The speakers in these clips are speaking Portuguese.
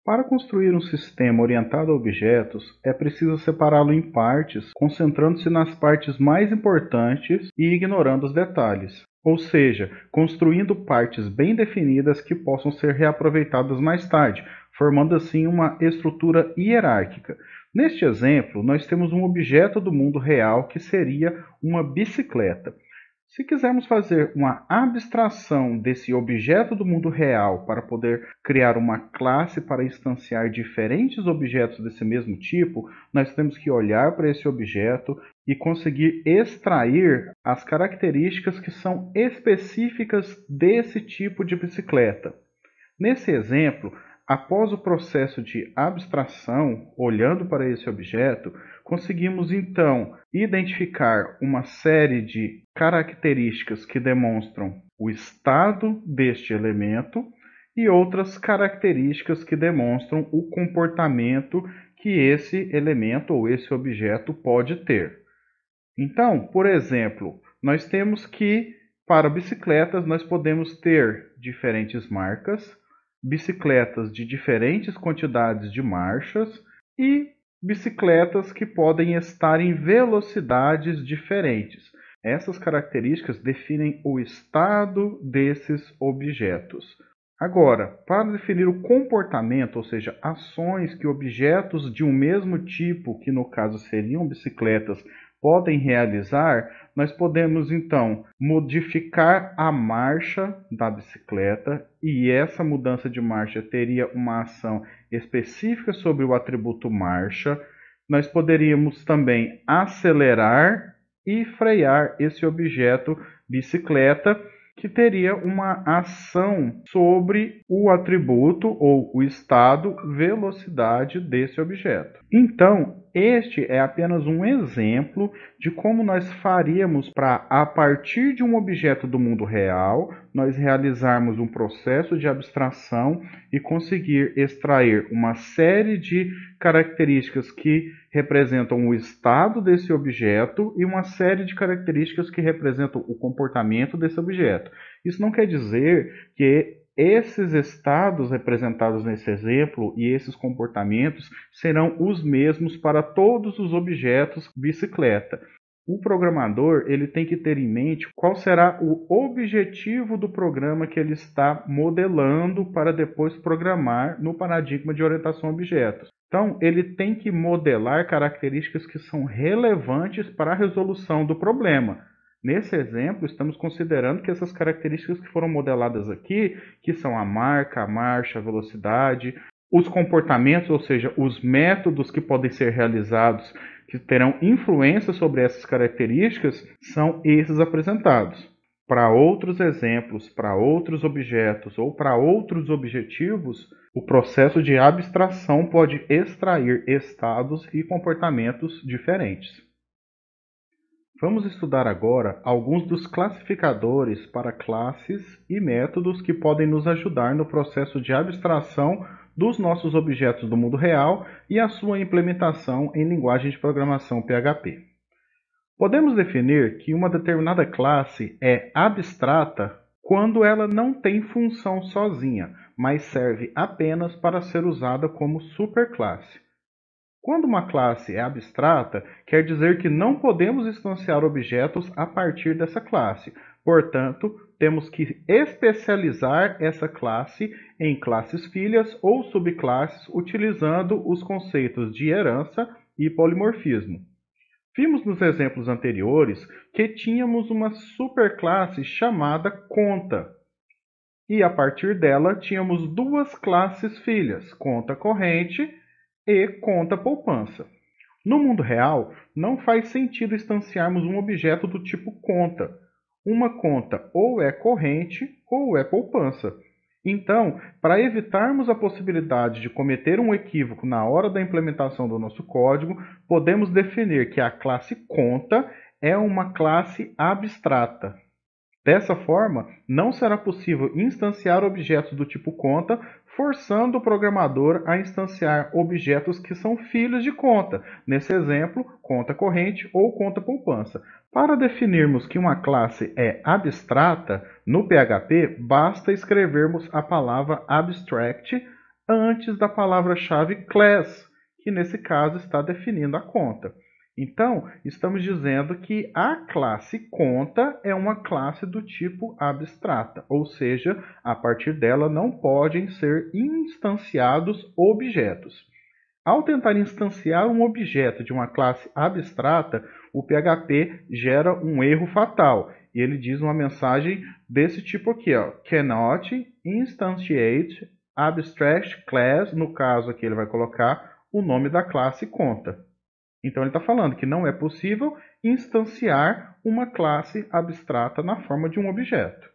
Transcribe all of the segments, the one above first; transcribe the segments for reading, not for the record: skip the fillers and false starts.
Para construir um sistema orientado a objetos, é preciso separá-lo em partes, concentrando-se nas partes mais importantes e ignorando os detalhes. Ou seja, construindo partes bem definidas que possam ser reaproveitadas mais tarde, formando assim uma estrutura hierárquica. Neste exemplo, nós temos um objeto do mundo real que seria uma bicicleta. Se quisermos fazer uma abstração desse objeto do mundo real para poder criar uma classe para instanciar diferentes objetos desse mesmo tipo, nós temos que olhar para esse objeto e conseguir extrair as características que são específicas desse tipo de bicicleta. Nesse exemplo, após o processo de abstração, olhando para esse objeto, conseguimos então identificar uma série de características que demonstram o estado deste elemento e outras características que demonstram o comportamento que esse elemento ou esse objeto pode ter. Então, por exemplo, nós temos que, para bicicletas, nós podemos ter diferentes marcas, bicicletas de diferentes quantidades de marchas e bicicletas que podem estar em velocidades diferentes. Essas características definem o estado desses objetos. Agora, para definir o comportamento, ou seja, ações que objetos de um mesmo tipo, que no caso seriam bicicletas, podem realizar, nós podemos então modificar a marcha da bicicleta e essa mudança de marcha teria uma ação específica sobre o atributo marcha. Nós poderíamos também acelerar e frear esse objeto bicicleta, que teria uma ação sobre o atributo ou o estado velocidade desse objeto. Então, este é apenas um exemplo de como nós faríamos para, a partir de um objeto do mundo real, nós realizarmos um processo de abstração e conseguir extrair uma série de características que representam o estado desse objeto e uma série de características que representam o comportamento desse objeto. Isso não quer dizer que esses estados representados nesse exemplo e esses comportamentos serão os mesmos para todos os objetos bicicleta. O programador ele tem que ter em mente qual será o objetivo do programa que ele está modelando para depois programar no paradigma de orientação a objetos. Então, ele tem que modelar características que são relevantes para a resolução do problema. Nesse exemplo, estamos considerando que essas características que foram modeladas aqui, que são a marca, a marcha, a velocidade, os comportamentos, ou seja, os métodos que podem ser realizados, que terão influência sobre essas características, são esses apresentados. Para outros exemplos, para outros objetos ou para outros objetivos, o processo de abstração pode extrair estados e comportamentos diferentes. Vamos estudar agora alguns dos classificadores para classes e métodos que podem nos ajudar no processo de abstração dos nossos objetos do mundo real e a sua implementação em linguagem de programação PHP. Podemos definir que uma determinada classe é abstrata quando ela não tem função sozinha, mas serve apenas para ser usada como superclasse. Quando uma classe é abstrata, quer dizer que não podemos instanciar objetos a partir dessa classe. Portanto, temos que especializar essa classe em classes filhas ou subclasses utilizando os conceitos de herança e polimorfismo. Vimos nos exemplos anteriores que tínhamos uma superclasse chamada conta. E a partir dela tínhamos duas classes filhas, conta corrente e conta poupança. No mundo real, não faz sentido instanciarmos um objeto do tipo conta. Uma conta ou é corrente ou é poupança. Então, para evitarmos a possibilidade de cometer um equívoco na hora da implementação do nosso código, podemos definir que a classe conta é uma classe abstrata. Dessa forma, não será possível instanciar objetos do tipo conta, forçando o programador a instanciar objetos que são filhos de conta, nesse exemplo, conta corrente ou conta poupança. Para definirmos que uma classe é abstrata, no PHP basta escrevermos a palavra abstract antes da palavra-chave class, que nesse caso está definindo a conta. Então, estamos dizendo que a classe conta é uma classe do tipo abstrata, ou seja, a partir dela não podem ser instanciados objetos. Ao tentar instanciar um objeto de uma classe abstrata, o PHP gera um erro fatal. E ele diz uma mensagem desse tipo aqui, ó, cannot instantiate abstract class. No caso aqui ele vai colocar o nome da classe conta. Então ele está falando que não é possível instanciar uma classe abstrata na forma de um objeto.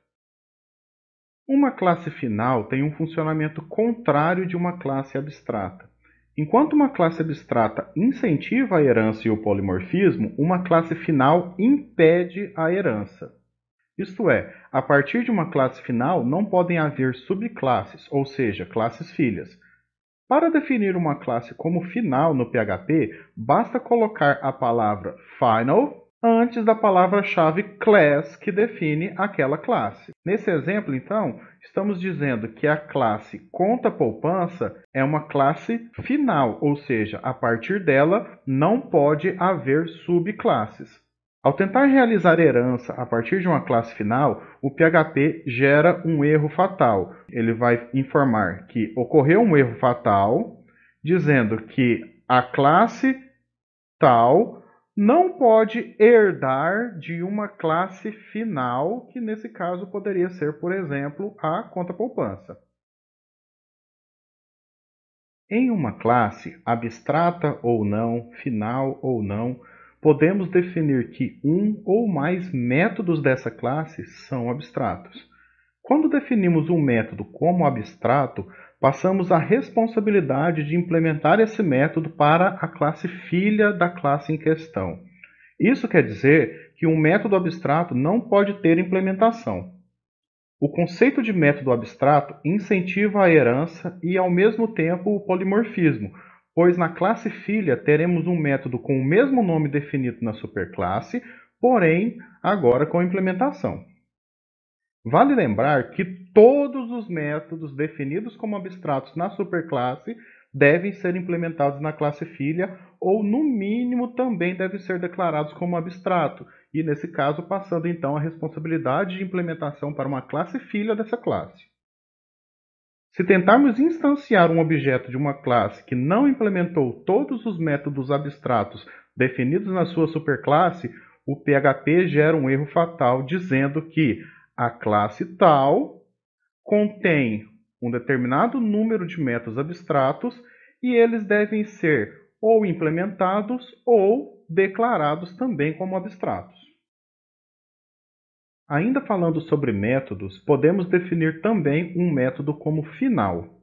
Uma classe final tem um funcionamento contrário de uma classe abstrata. Enquanto uma classe abstrata incentiva a herança e o polimorfismo, uma classe final impede a herança. Isto é, a partir de uma classe final não podem haver subclasses, ou seja, classes filhas. Para definir uma classe como final no PHP, basta colocar a palavra final antes da palavra-chave class, que define aquela classe. Nesse exemplo, então, estamos dizendo que a classe conta poupança é uma classe final, ou seja, a partir dela não pode haver subclasses. Ao tentar realizar herança a partir de uma classe final, o PHP gera um erro fatal. Ele vai informar que ocorreu um erro fatal, dizendo que a classe tal não pode herdar de uma classe final, que nesse caso poderia ser, por exemplo, a conta poupança. Em uma classe, abstrata ou não, final ou não, podemos definir que um ou mais métodos dessa classe são abstratos. Quando definimos um método como abstrato, passamos a responsabilidade de implementar esse método para a classe filha da classe em questão. Isso quer dizer que um método abstrato não pode ter implementação. O conceito de método abstrato incentiva a herança e, ao mesmo tempo, o polimorfismo, pois na classe filha teremos um método com o mesmo nome definido na superclasse, porém agora com implementação. Vale lembrar que todos os métodos definidos como abstratos na superclasse devem ser implementados na classe filha ou, no mínimo, também devem ser declarados como abstrato, e nesse caso passando então a responsabilidade de implementação para uma classe filha dessa classe. Se tentarmos instanciar um objeto de uma classe que não implementou todos os métodos abstratos definidos na sua superclasse, o PHP gera um erro fatal dizendo que a classe tal contém um determinado número de métodos abstratos e eles devem ser ou implementados ou declarados também como abstratos. Ainda falando sobre métodos, podemos definir também um método como final.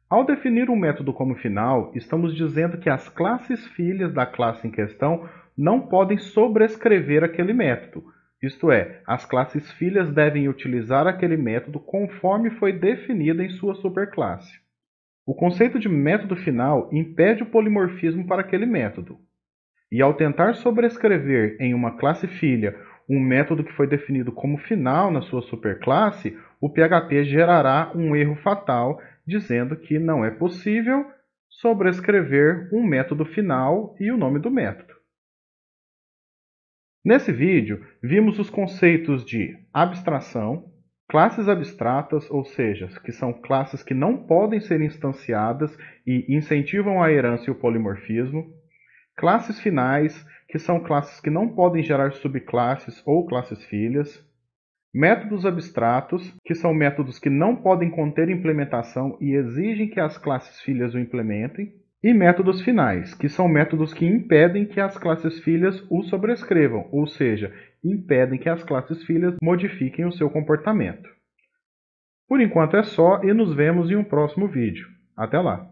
Ao definir um método como final, estamos dizendo que as classes filhas da classe em questão não podem sobrescrever aquele método. Isto é, as classes filhas devem utilizar aquele método conforme foi definido em sua superclasse. O conceito de método final impede o polimorfismo para aquele método. E ao tentar sobrescrever em uma classe filha um método que foi definido como final na sua superclasse, o PHP gerará um erro fatal dizendo que não é possível sobrescrever um método final e o nome do método. Nesse vídeo, vimos os conceitos de abstração, classes abstratas, ou seja, que são classes que não podem ser instanciadas e incentivam a herança e o polimorfismo, classes finais, que são classes que não podem gerar subclasses ou classes filhas, métodos abstratos, que são métodos que não podem conter implementação e exigem que as classes filhas o implementem, e métodos finais, que são métodos que impedem que as classes filhas o sobrescrevam, ou seja, impedem que as classes filhas modifiquem o seu comportamento. Por enquanto é só e nos vemos em um próximo vídeo. Até lá!